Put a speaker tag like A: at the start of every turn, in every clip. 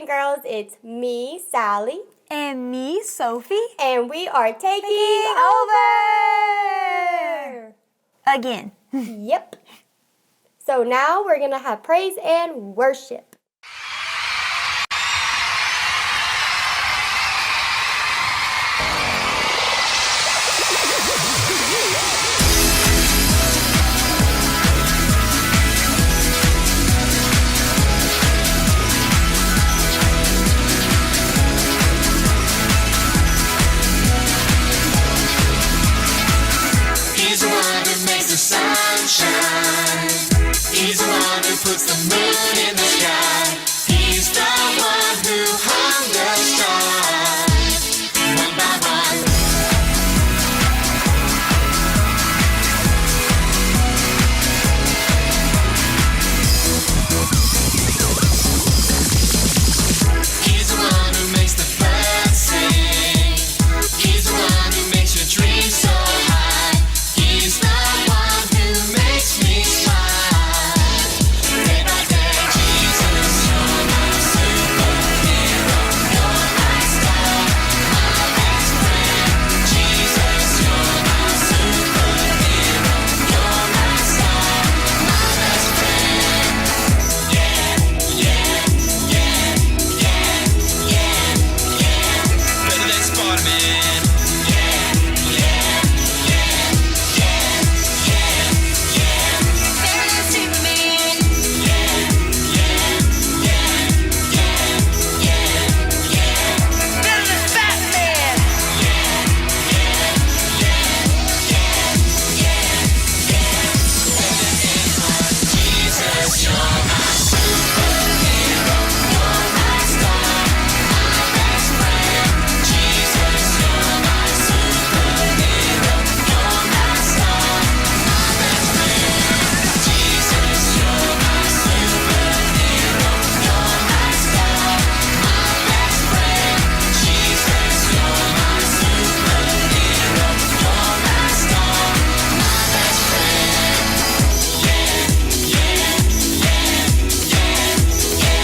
A: morning, girls. It's me, Sally.
B: And me, Sophie.
A: And we are taking over!
B: Again.
A: Yep. So now we're going to have praise and worship.
C: He's the one who makes the sun shine. He's the one who puts the moon in the sky. He's the one who hung the stars one by one. He's the one who makes the birds sing. He's the one who makes your dreams so high. He's the one who makes me smile. Day by day, Jesus, you're my superhero. You're my star, my best friend. Jesus, you're my superhero. You're my star, my best friend. Yeah, yeah, yeah, yeah, yeah, yeah. Better than Spider-Man. Yeah, yeah, yeah, yeah, yeah, yeah. Better than Superman. Yeah, yeah, yeah, yeah, yeah, yeah. Better than Batman. Yeah, yeah, yeah, yeah, yeah, yeah. Jesus, you're my superhero. You're my star, my best friend. Jesus, you're my superhero. You're my star, my best friend. Jesus, you're my superhero. You're my star, my best friend. Jesus, you're my superhero. You're my star, my best friend. Yeah, yeah, yeah, yeah, yeah,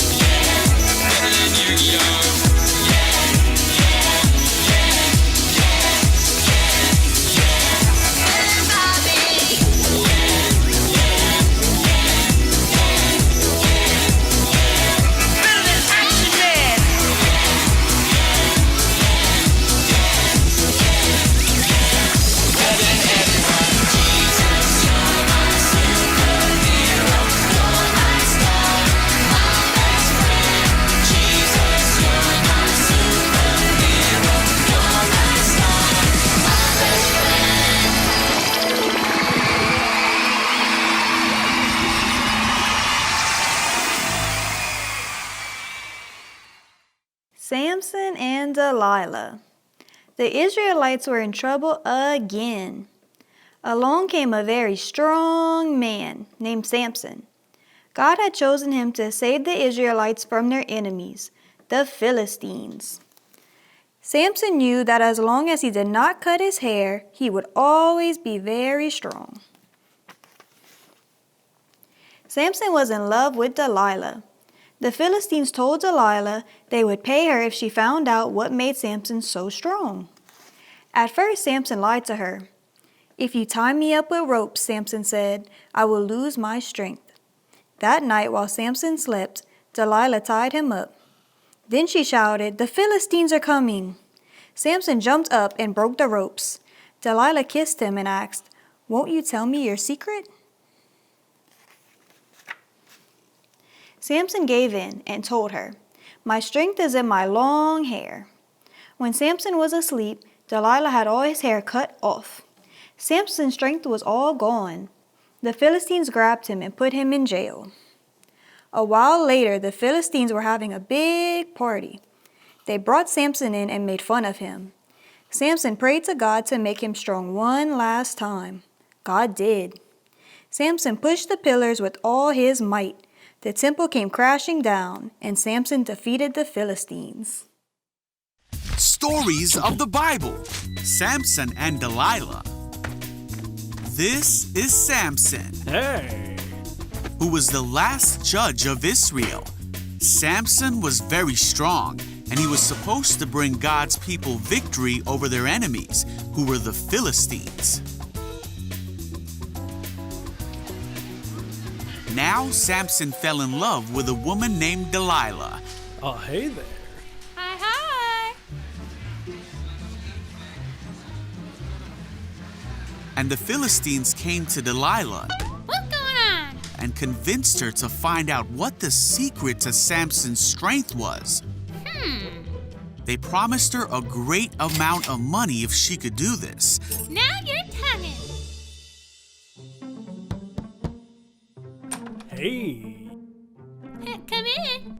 C: yeah. Better than Yu-Gi-Oh! Yeah, yeah, yeah, yeah, yeah, yeah. Better than Bobby. Yeah, yeah, yeah, yeah, yeah, yeah. Better than Action Man. Better than everyone. Jesus, you're my superhero. You're my star, my best friend. Jesus, you're my superhero. You're my star, my best friend.
B: Samson and Delilah. The Israelites were in trouble again. Along came a very strong man named Samson. God had chosen him to save the Israelites from their enemies, the Philistines. Samson knew that as long as he did not cut his hair, he would always be very strong. Samson was in love with Delilah. The Philistines told Delilah they would pay her if she found out what made Samson so strong. At first, Samson lied to her. "If you tie me up with ropes," Samson said, "I will lose my strength." That night, while Samson slept, Delilah tied him up. Then she shouted, "The Philistines are coming!" Samson jumped up and broke the ropes. Delilah kissed him and asked, "Won't you tell me your secret?" Samson gave in and told her, "My strength is in my long hair." When Samson was asleep, Delilah had all his hair cut off. Samson's strength was all gone. The Philistines grabbed him and put him in jail. A while later, the Philistines were having a big party. They brought Samson in and made fun of him. Samson prayed to God to make him strong one last time. God did. Samson pushed the pillars with all his might. The temple came crashing down, and Samson defeated the Philistines.
D: Stories of the Bible. Samson and Delilah. This is Samson,
E: Hey!
D: who was the last judge of Israel. Samson was very strong, and he was supposed to bring God's people victory over their enemies, who were the Philistines. Now Samson fell in love with a woman named Delilah.
E: Oh, hey there.
F: Hi, hi.
D: And the Philistines came to Delilah
F: What's going on?
D: and convinced her to find out what the secret to Samson's strength was. They promised her a great amount of money if she could do this.
F: Now you're talking.
E: Hey.
F: Come in.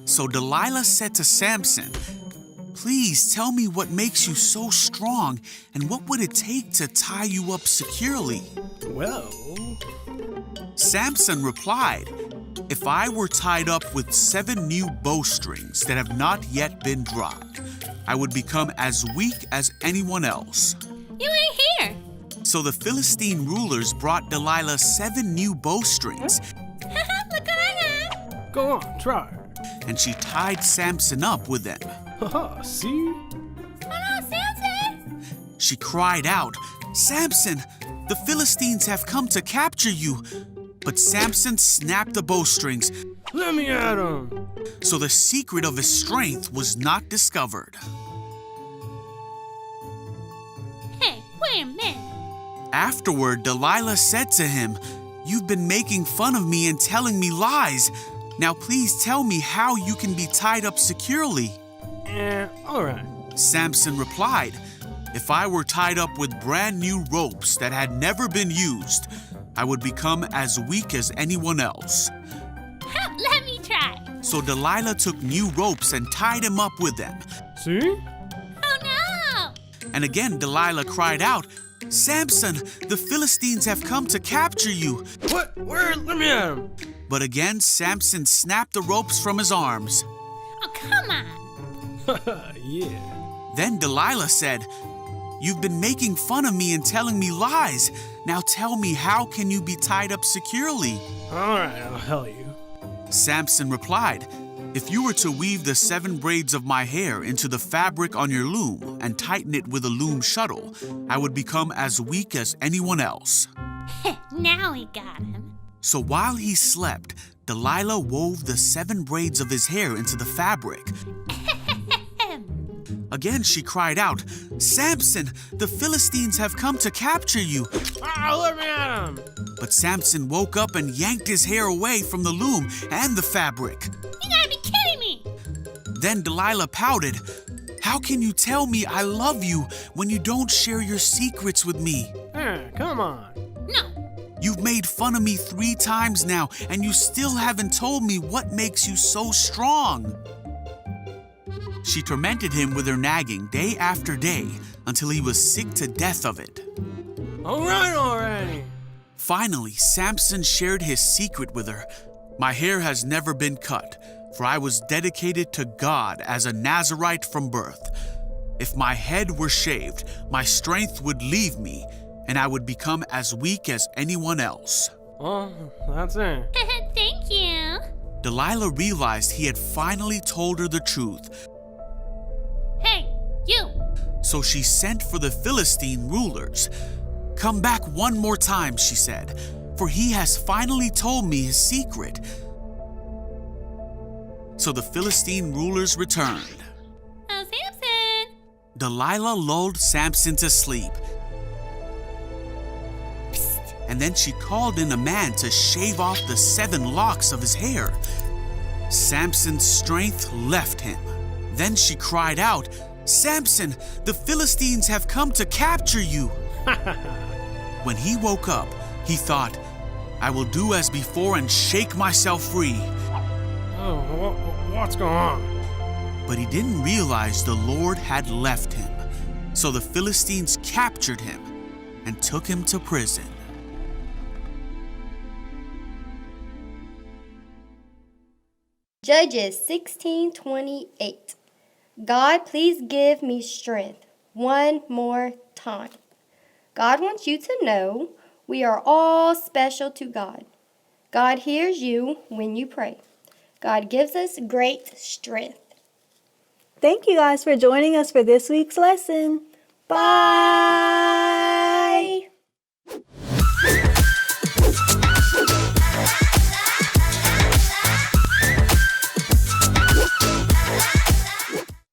D: So Delilah said to Samson, "Please tell me what makes you so strong, and what would it take to tie you up securely?"
E: Well,
D: Samson replied, "If I were tied up with 7 new bowstrings that have not yet been dropped, I would become as weak as anyone else."
F: You ain't here.
D: So the Philistine rulers brought Delilah 7 new bowstrings,
F: Look what I got.
E: go on, try.
D: and she tied Samson up with them.
E: Haha, see?
F: Oh no, Samson.
D: She cried out, "Samson, the Philistines have come to capture you." But Samson snapped the bowstrings,
E: Let me at him.
D: so the secret of his strength was not discovered.
F: Hey, wait a minute.
D: Afterward, Delilah said to him, "You've been making fun of me and telling me lies. Now please tell me how you can be tied up securely."
E: All right.
D: Samson replied, "If I were tied up with brand new ropes that had never been used, I would become as weak as anyone else."
F: Let me try.
D: So Delilah took new ropes and tied him up with them.
E: See?
F: Oh no.
D: And again Delilah cried out, "Samson, the Philistines have come to capture you."
E: What? Where? Let me at him.
D: But again Samson snapped the ropes from his arms.
F: Oh, come on.
E: Yeah.
D: Then Delilah said, "You've been making fun of me and telling me lies. Now tell me, how can you be tied up securely?"
E: All right, I'll tell you.
D: Samson replied, "If you were to weave the 7 braids of my hair into the fabric on your loom and tighten it with a loom shuttle, I would become as weak as anyone else."
F: Now we got him.
D: So while he slept, Delilah wove the 7 braids of his hair into the fabric. Again she cried out, "Samson, the Philistines have come to capture you."
E: Let me at him.
D: But Samson woke up and yanked his hair away from the loom and the fabric.
F: You gotta be kidding me.
D: Then Delilah pouted, "How can you tell me I love you when you don't share your secrets with me?
E: Come on.
F: No.
D: You've made fun of me 3 times now, and you still haven't told me what makes you so strong." She tormented him with her nagging day after day until he was sick to death of it.
E: All right already.
D: Finally, Samson shared his secret with her. "My hair has never been cut, for I was dedicated to God as a Nazirite from birth. If my head were shaved, my strength would leave me, and I would become as weak as anyone else."
E: Well, that's it.
F: Thank you.
D: Delilah realized he had finally told her the truth,
F: Hey, you.
D: so she sent for the Philistine rulers. "Come back one more time," she said, "for he has finally told me his secret." So the Philistine rulers returned.
F: Oh, Samson.
D: Delilah lulled Samson to sleep. And then she called in a man to shave off the 7 locks of his hair. Samson's strength left him. Then she cried out, "Samson, the Philistines have come to capture you." When he woke up, he thought, "I will do as before and shake myself free."
E: Oh, what's going on?
D: But he didn't realize the Lord had left him. So the Philistines captured him and took him to prison.
A: Judges 16:28. God, please give me strength one more time. God wants you to know we are all special to God. God hears you when you pray. God gives us great strength.
B: Thank you guys for joining us for this week's lesson. Bye.